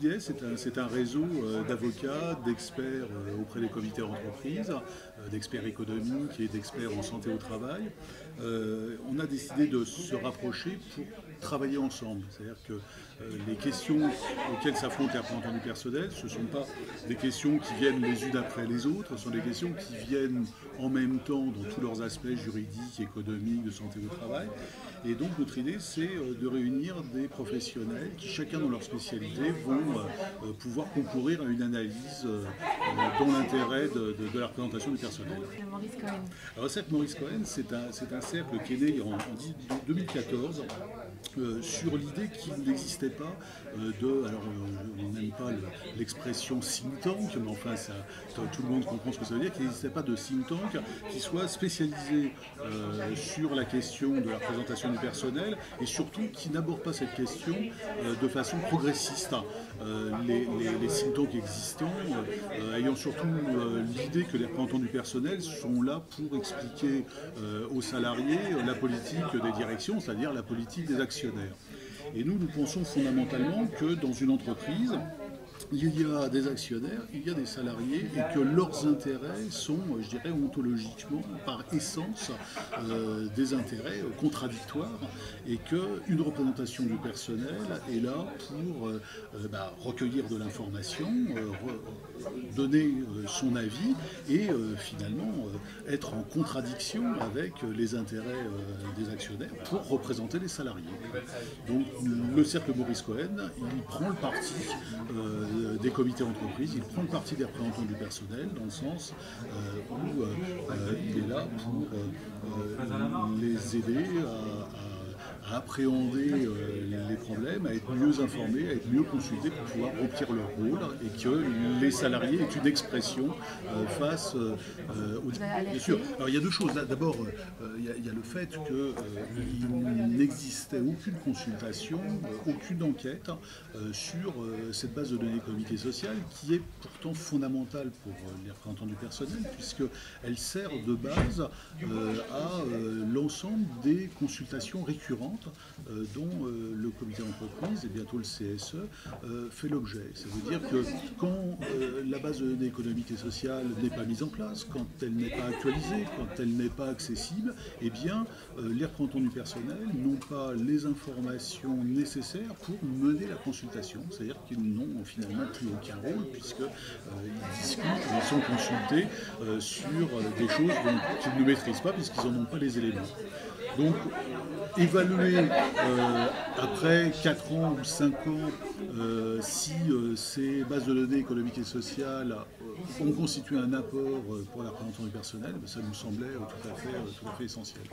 L'IDS, c'est un réseau d'avocats, d'experts auprès des comités d'entreprise, d'experts économiques et d'experts en santé au travail. On a décidé de se rapprocher pour travailler ensemble. C'est-à-dire que les questions auxquelles s'affrontent les représentants du personnel, ce ne sont pas des questions qui viennent les unes après les autres, ce sont des questions qui viennent en même temps dans tous leurs aspects juridiques, économiques, de santé au travail. Et donc notre idée, c'est de réunir des professionnels qui, chacun dans leur spécialité, vont pouvoir concourir à une analyse dans l'intérêt de la représentation du personnel. Maurice Cohen. Alors, le cercle Maurice Cohen, c'est un cercle qui est né en 2014 sur l'idée qu'il n'existait pas alors on n'aime pas l'expression think tank, mais enfin tout le monde comprend ce que ça veut dire, qu'il n'existait pas de think tank qui soit spécialisé sur la question de la représentation du personnel et surtout qui n'aborde pas cette question de façon progressiste. Les think tanks existants ayant surtout l'idée que les représentants du personnel sont là pour expliquer aux salariés la politique des directions, c'est-à-dire la politique des actionnaires. Et nous pensons fondamentalement que dans une entreprise, il y a des actionnaires, il y a des salariés et que leurs intérêts sont, je dirais, ontologiquement, par essence, des intérêts contradictoires et qu'une représentation du personnel est là pour recueillir de l'information, donner son avis et finalement être en contradiction avec les intérêts des actionnaires pour représenter les salariés. Donc le cercle Maurice Cohen, il prend le parti des comités d'entreprise, il prend le parti des représentants du personnel dans le sens où il est là pour les aider à appréhender les problèmes, à être mieux informés, à être mieux consultés pour pouvoir remplir leur rôle et que les salariés aient une expression face aux... Bien sûr. Alors il y a deux choses. D'abord, il y a le fait qu'il n'existait aucune consultation, aucune enquête sur cette base de données comité social qui est pourtant fondamentale pour les représentants du personnel puisqu'elle sert de base à l'ensemble des consultations récurrentes dont le comité d'entreprise et bientôt le CSE fait l'objet. Ça veut dire que quand la base de données économique et sociale n'est pas mise en place, quand elle n'est pas actualisée, quand elle n'est pas accessible, eh bien les représentants du personnel n'ont pas les informations nécessaires pour mener la consultation. C'est-à-dire qu'ils n'ont finalement plus aucun rôle puisqu'ils discutent, ils sont consultés sur des choses qu'ils ne maîtrisent pas puisqu'ils n'en ont pas les éléments. Donc, évaluer après 4 ans ou 5 ans si ces bases de données économiques et sociales ont constitué un apport pour la représentation du personnel, ça nous semblait tout à fait essentiel.